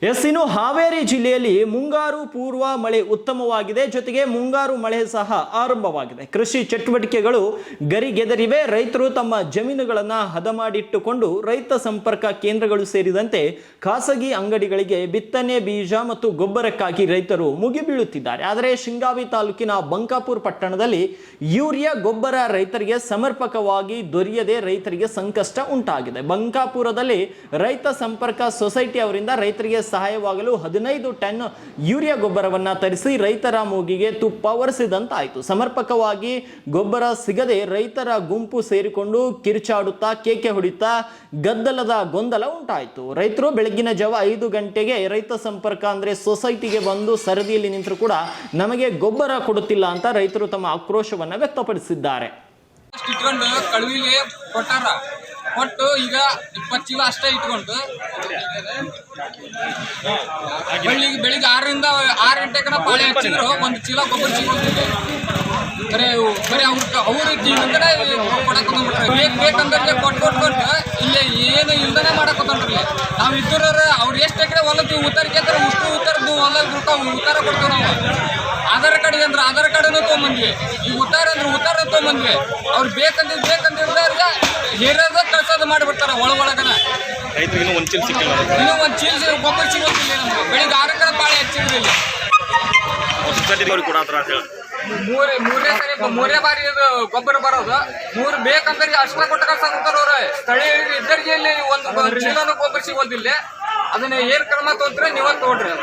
ಇನ್ನು ಹಾವೇರಿ ಜಿಲ್ಲೆಯಲ್ಲಿ ಮುಂಗಾರು ಪೂರ್ವ ಮಳೆ ಉತ್ತಮವಾಗಿದೆ. ಜೊತೆಗೆ ಮುಂಗಾರು ಮಳೆ ಸಹ ಆರಂಭವಾಗಿದೆ. ಕೃಷಿ ಚಟುವಟಿಕೆಗಳು ಗರಿಗೆದರಿವೆ. ರೈತರು ತಮ್ಮ ಜಮೀನುಗಳನ್ನು ಹದ ಮಾಡಿಟ್ಟುಕೊಂಡು ರೈತ ಸಂಪರ್ಕ ಕೇಂದ್ರಗಳು ಸೇರಿದಂತೆ ಖಾಸಗಿ ಅಂಗಡಿಗಳಿಗೆ ಬಿತ್ತನೆ ಬೀಜ ಮತ್ತು ಗೊಬ್ಬರಕ್ಕಾಗಿ ರೈತರು ಮುಗಿಬೀಳುತ್ತಿದ್ದಾರೆ. ಆದರೆ ಶಿಂಗಾವಿ ತಾಲೂಕಿನ ಬಂಕಾಪುರ ಪಟ್ಟಣದಲ್ಲಿ ಯೂರಿಯಾ ಗೊಬ್ಬರ ರೈತರಿಗೆ ಸಮರ್ಪಕವಾಗಿ ದೊರೆಯದೆ ರೈತರಿಗೆ ಸಂಕಷ್ಟ ಉಂಟಾಗಿದೆ. ಬಂಕಾಪುರದಲ್ಲಿ ರೈತ ಸಂಪರ್ಕ ಸೊಸೈಟಿ ಅವರಿಂದ ರೈತರಿಗೆ ಸಹಾಯವಾಗಲು 15 ಟನ್ ಯೂರಿಯಾ ಗೊಬ್ಬರವನ್ನ ತರಿಸಿ ರೈತರ ಮೂಗಿಗೆ ತುಪ್ಪ ಒರೆಸಿದಂತಾಯಿತು. ಸಮರ್ಪಕವಾಗಿ ಗೊಬ್ಬರ ಸಿಗದೆ ರೈತರ ಗುಂಪು ಸೇರಿಕೊಂಡು ಕಿರುಚಾಡುತ್ತಾ ಕೇಕೆ ಹೊಡಿತಾ ಗದ್ದಲದ ಗೊಂದಲ ಉಂಟಾಯಿತು. ರೈತರು ಬೆಳಗಿನ ಜಾವ 5 ಗಂಟೆಗೆ ರೈತ ಸಂಪರ್ಕ ಅಂದ್ರೆ ಸೊಸೈಟಿಗೆ ಬಂದು ಸರದಿಯಲ್ಲಿ ನಿಂತರೂ ಕೂಡ ನಮಗೆ ಗೊಬ್ಬರ ಕೊಡುತ್ತಿಲ್ಲ ಅಂತ ರೈತರು ತಮ್ಮ ಆಕ್ರೋಶವನ್ನ ವ್ಯಕ್ತಪಡಿಸಿದ್ದಾರೆ. ಕೊಟ್ಟು ಈಗ 20 ಚೀಲ ಅಷ್ಟೇ ಇಟ್ಕೊಂಡು ಬೆಳಿಗ್ಗೆ 6ರಿಂದ 6 ಗಂಟೆಗೆ ಪಾಳೆ ಹಚ್ಚಿದ್ರು 1 ಚೀಲ ಗೊಬ್ಬರ ಸಿಗೋದಿಲ್ಲ. ಬರೀ ಅವ್ರಿಗೆ ಕೊಡಕೊಂಡ್ಬಿಟ್ರೆ ಬೇಕಂದ್ರೆ ಕೊಟ್ಟು ಇಲ್ಲಿ ಏನು ಇಲ್ದನೆ ಮಾಡಕೊಂಡ್ರಿ. ನಾವು ಇದ್ದವ್ರ ಅವ್ರು ಎಷ್ಟು ಎಕರೆ ಹೊಲಕ್ಕೆ ಉತ್ತರಕ್ಕೆ ಉತ್ತರದ್ದು ಹೊಲ ಉತ್ತರ ಕೊಡ್ತೀವಿ. ನಾವು ಆಧಾರ್ ಕಾರ್ಡ್ ಅಂದ್ರೆ ಆಧಾರ್ ಕಾರ್ಡನ್ನು ತೊಗೊಂಬಂದ್ವಿ, ಈಗ ಉತ್ತರ ಅಂದ್ರೆ ಉತ್ತರ ತೊಗೊಂಬಂದ್ವಿ. ಅವ್ರು ಬೇಕಂದ್ರೆ ಹೇರೋದ ಕಳ್ಸೋದು ಮಾಡಿಬಿಡ್ತಾರೆ ಒಳಗನ. ಇನ್ನೂ ಒಂದು ಚೀಲ ಗೊಬ್ಬರ ಸಿಗೋದಿಲ್ಲ. ನಮ್ಗೆ ಬೆಳಿಗ್ಗೆ 6 ಗಂಟೆ ಪಾಳೆ ಹಚ್ಚಿದ್ರಿಲ್ಲ. ಮೂರೇ ಬಾರಿ ಇದು ಗೊಬ್ಬರ ಬರೋದು. 3 ಬೇಕಂದ್ರೆ ಅಷ್ಟ ಕೊಟ್ಟು ಕಳ್ಸಾಕ್ತಾರ ಅವ್ರ. ಸ್ಥಳೀಯ ಇದ್ದರಿಗೆ ಒಂದು ಚೀಲನೂ ಗೊಬ್ಬರ ಸಿಗೋದಿಲ್ಲ. ಅದನ್ನ ಏನ್ ಕ್ರಮ ತೊಗೊಂಡ್ರೆ ನೀವ ತಗೊಂಡ್ರಿ.